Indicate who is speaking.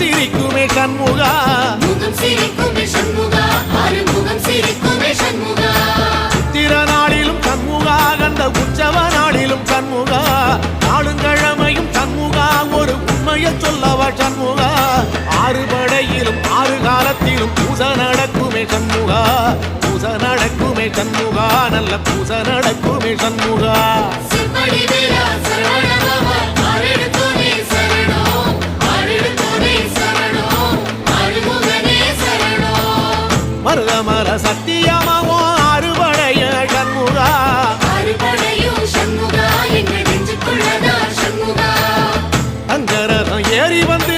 Speaker 1: சிரிக்குமே சண்முகா
Speaker 2: முகம் சிரிக்குமே சண்முகா ஆறுமுகம் சிரிக்குமே சண்முகா
Speaker 1: சித்திர நாளிலும் சண்முகா கந்த உற்சவ நாளிலும் சண்முகா நாளுங்கிழமையும் சண்முகா ஒரு உண்மையை சொல்லவா சண்முகா ஆறு படையிலும் ஆறு காலத்திலும் பூச நடக்குமே சண்முகா பூச நடக்குமே சண்முகா நல்ல பூச நடக்குமே சண்முகா
Speaker 2: சிப்படி வேலா சரவணபவா ஆரெடுத்தோனே சரணம் ஆரெடுத்தோனே சரணம் ஆறுமுகனே சரணம்
Speaker 1: மருதமர சத்தியமாவோ அறுபடைய சண்முகா
Speaker 2: அறுபடையும் சண்முகா எங்கள் நெஞ்சுக்குள்ளதா சண்முகா
Speaker 1: அங்கரதம் ஏறி வந்து